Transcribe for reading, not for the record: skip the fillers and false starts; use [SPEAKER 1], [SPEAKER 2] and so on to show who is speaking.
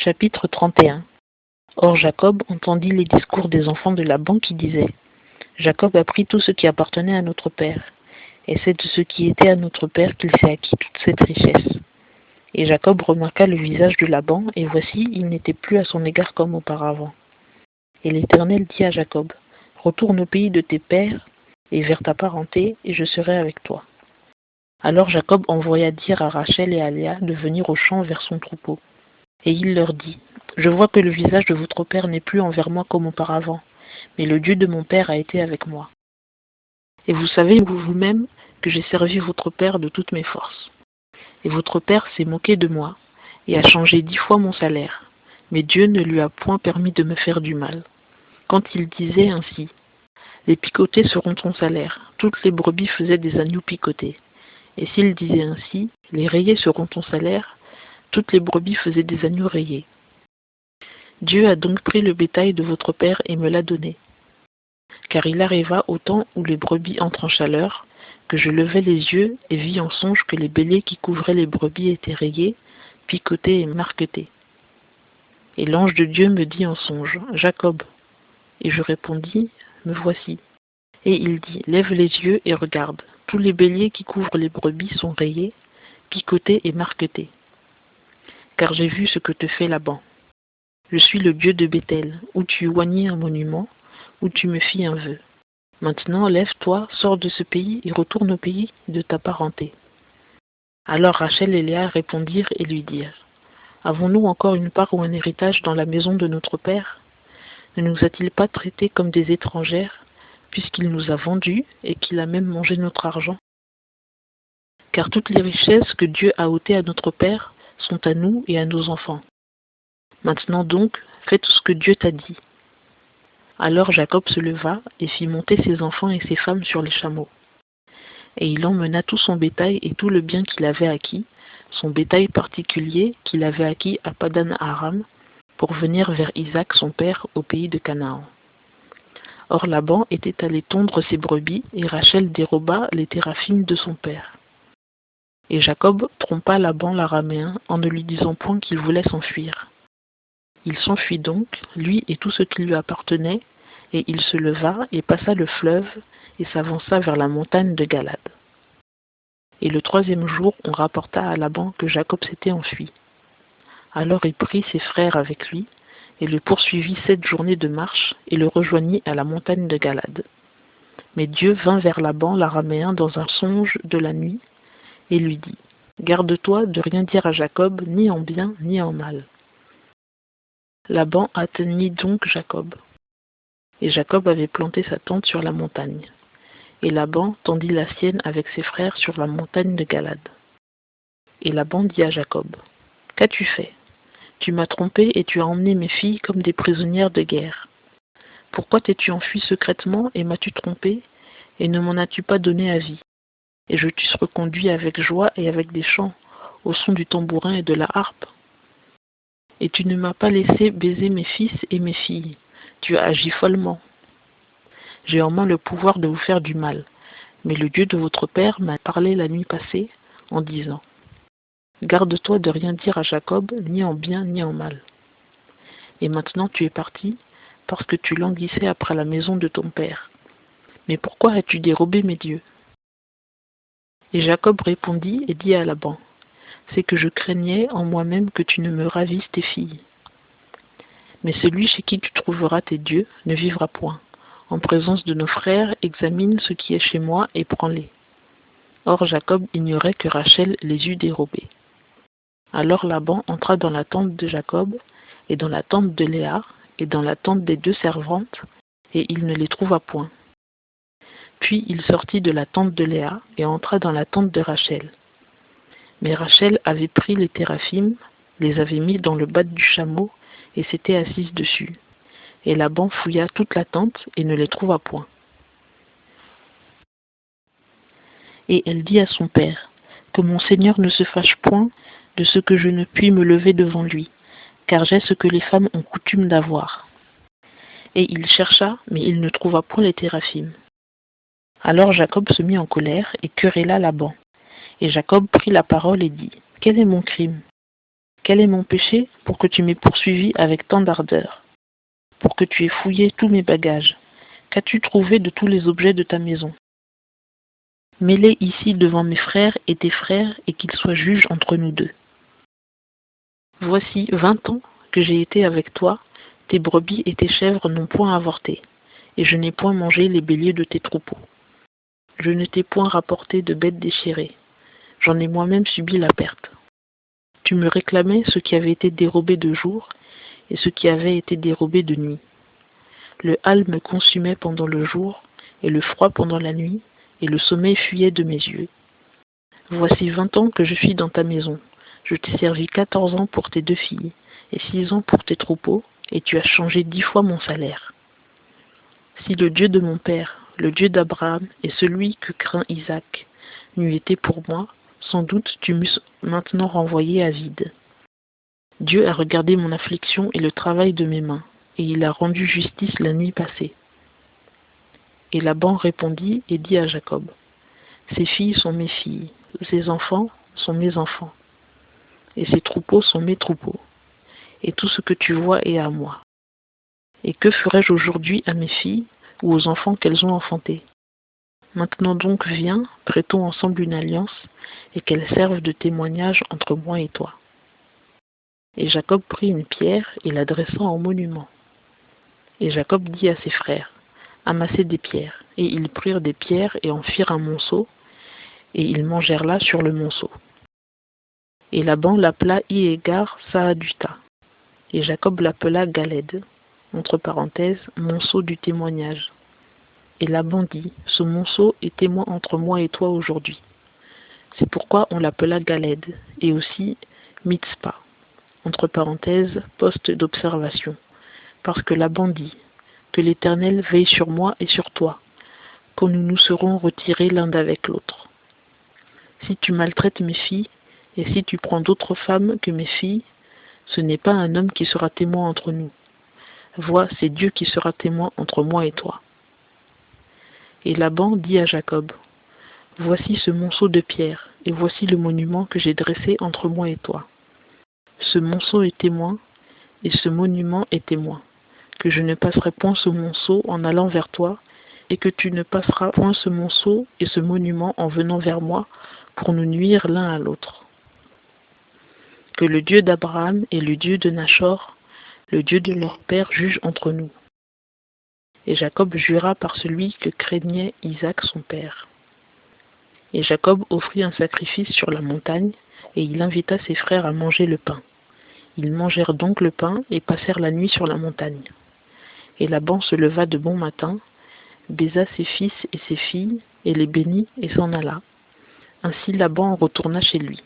[SPEAKER 1] Chapitre 31. Or Jacob entendit les discours des enfants de Laban qui disaient: Jacob a pris tout ce qui appartenait à notre père, et c'est de ce qui était à notre père qu'il s'est acquis toute cette richesse. Et Jacob remarqua le visage de Laban, et voici, il n'était plus à son égard comme auparavant. Et l'Éternel dit à Jacob: Retourne au pays de tes pères et vers ta parenté, et je serai avec toi. Alors Jacob envoya dire à Rachel et à Léa de venir au champ vers son troupeau. Et il leur dit: Je vois que le visage de votre père n'est plus envers moi comme auparavant, mais le Dieu de mon père a été avec moi. Et vous savez vous-même que j'ai servi votre père de toutes mes forces. Et votre père s'est moqué de moi, et a changé 10 fois mon salaire, mais Dieu ne lui a point permis de me faire du mal. Quand il disait ainsi: Les picotés seront ton salaire, toutes les brebis faisaient des agneaux picotés. Et s'il disait ainsi: Les rayés seront ton salaire, toutes les brebis faisaient des agneaux rayés. Dieu a donc pris le bétail de votre père et me l'a donné. Car il arriva au temps où les brebis entrent en chaleur, que je levai les yeux et vis en songe que les béliers qui couvraient les brebis étaient rayés, picotés et marquetés. Et l'ange de Dieu me dit en songe: Jacob. Et je répondis: Me voici. Et il dit: Lève les yeux et regarde, tous les béliers qui couvrent les brebis sont rayés, picotés et marquetés. Car j'ai vu ce que te fait Laban. Je suis le Dieu de Béthel, où tu oignis un monument, où tu me fis un vœu. Maintenant, lève-toi, sors de ce pays et retourne au pays de ta parenté. Alors Rachel et Léa répondirent et lui dirent: Avons-nous encore une part ou un héritage dans la maison de notre père? Ne nous a-t-il pas traités comme des étrangères, puisqu'il nous a vendus et qu'il a même mangé notre argent? Car toutes les richesses que Dieu a ôtées à notre père sont à nous et à nos enfants. Maintenant donc, fais tout ce que Dieu t'a dit. Alors Jacob se leva et fit monter ses enfants et ses femmes sur les chameaux. Et il emmena tout son bétail et tout le bien qu'il avait acquis, son bétail particulier qu'il avait acquis à Padan-Aram, pour venir vers Isaac son père au pays de Canaan. Or Laban était allé tondre ses brebis, et Rachel déroba les théraphim de son père. Et Jacob trompa Laban l'araméen en ne lui disant point qu'il voulait s'enfuir. Il s'enfuit donc, lui et tout ce qui lui appartenait, et il se leva et passa le fleuve et s'avança vers la montagne de Galad. Et le 3e jour, on rapporta à Laban que Jacob s'était enfui. Alors il prit ses frères avec lui, et le poursuivit 7 journées de marche, et le rejoignit à la montagne de Galad. Mais Dieu vint vers Laban l'araméen dans un songe de la nuit, et lui dit: Garde-toi de rien dire à Jacob, ni en bien, ni en mal. Laban atteignit donc Jacob. Et Jacob avait planté sa tente sur la montagne. Et Laban tendit la sienne avec ses frères sur la montagne de Galad. Et Laban dit à Jacob: Qu'as-tu fait? Tu m'as trompé et tu as emmené mes filles comme des prisonnières de guerre. Pourquoi t'es-tu enfui secrètement et m'as-tu trompé, et ne m'en as-tu pas donné avis? Et je t'eusse reconduit avec joie et avec des chants, au son du tambourin et de la harpe. Et tu ne m'as pas laissé baiser mes fils et mes filles. Tu as agi follement. J'ai en main le pouvoir de vous faire du mal, mais le Dieu de votre père m'a parlé la nuit passée en disant: Garde-toi de rien dire à Jacob, ni en bien ni en mal. Et maintenant tu es parti, parce que tu languissais après la maison de ton père. Mais pourquoi as-tu dérobé mes dieux? Et Jacob répondit et dit à Laban: C'est que je craignais en moi-même que tu ne me ravisses tes filles. Mais celui chez qui tu trouveras tes dieux ne vivra point. En présence de nos frères, examine ce qui est chez moi et prends-les. Or Jacob ignorait que Rachel les eût dérobés. Alors Laban entra dans la tente de Jacob, et dans la tente de Léa, et dans la tente des 2 servantes, et il ne les trouva point. Puis il sortit de la tente de Léa, et entra dans la tente de Rachel. Mais Rachel avait pris les théraphim, les avait mis dans le bas du chameau, et s'était assise dessus. Et Laban fouilla toute la tente, et ne les trouva point. Et elle dit à son père: Que mon Seigneur ne se fâche point de ce que je ne puis me lever devant lui, car j'ai ce que les femmes ont coutume d'avoir. Et il chercha, mais il ne trouva point les théraphim. Alors Jacob se mit en colère et querella Laban. Et Jacob prit la parole et dit: Quel est mon crime? Quel est mon péché pour que tu m'aies poursuivi avec tant d'ardeur, pour que tu aies fouillé tous mes bagages? Qu'as-tu trouvé de tous les objets de ta maison? Mets-les ici devant mes frères et tes frères, et qu'ils soient juges entre nous deux. Voici 20 ans que j'ai été avec toi, tes brebis et tes chèvres n'ont point avorté, et je n'ai point mangé les béliers de tes troupeaux. Je ne t'ai point rapporté de bêtes déchirées, j'en ai moi-même subi la perte. Tu me réclamais ce qui avait été dérobé de jour, et ce qui avait été dérobé de nuit. Le hâle me consumait pendant le jour, et le froid pendant la nuit, et le sommeil fuyait de mes yeux. Voici 20 ans que je suis dans ta maison. Je t'ai servi 14 ans pour tes 2 filles, et 6 ans pour tes troupeaux, et tu as changé 10 fois mon salaire. Si le Dieu de mon père, le Dieu d'Abraham, et celui que craint Isaac, n'eût été pour moi, sans doute tu m'eusses maintenant renvoyé à vide. Dieu a regardé mon affliction et le travail de mes mains, et il a rendu justice la nuit passée. Et Laban répondit et dit à Jacob, ces filles sont mes filles, ces enfants sont mes enfants, et ces troupeaux sont mes troupeaux, et tout ce que tu vois est à moi. Et que ferai-je aujourd'hui à mes filles ou aux enfants qu'elles ont enfantés? Maintenant donc viens, prêtons ensemble une alliance, et qu'elle serve de témoignage entre moi et toi. Et Jacob prit une pierre et la dressa en monument. Et Jacob dit à ses frères, amassez des pierres. Et ils prirent des pierres et en firent un monceau, et ils mangèrent là sur le monceau. Et Laban l'appela Iégar Saaduta, et Jacob l'appela Galed, entre parenthèses, monceau du témoignage. Et Laban dit, ce monceau est témoin entre moi et toi aujourd'hui. C'est pourquoi on l'appela Galed, et aussi Mitzpah, entre parenthèses, poste d'observation, parce que Laban dit, que l'Éternel veille sur moi et sur toi, quand nous nous serons retirés l'un d'avec l'autre. Si tu maltraites mes filles, et si tu prends d'autres femmes que mes filles, ce n'est pas un homme qui sera témoin entre nous. Vois, c'est Dieu qui sera témoin entre moi et toi. Et Laban dit à Jacob, voici ce monceau de pierre, et voici le monument que j'ai dressé entre moi et toi. Ce monceau est témoin, et ce monument est témoin, que je ne passerai point ce monceau en allant vers toi, et que tu ne passeras point ce monceau et ce monument en venant vers moi, pour nous nuire l'un à l'autre. Que le Dieu d'Abraham et le Dieu de Nachor, le Dieu de leur père, juge entre nous. Et Jacob jura par celui que craignait Isaac son père. Et Jacob offrit un sacrifice sur la montagne, et il invita ses frères à manger le pain. Ils mangèrent donc le pain et passèrent la nuit sur la montagne. Et Laban se leva de bon matin, baisa ses fils et ses filles, et les bénit et s'en alla. Ainsi Laban retourna chez lui.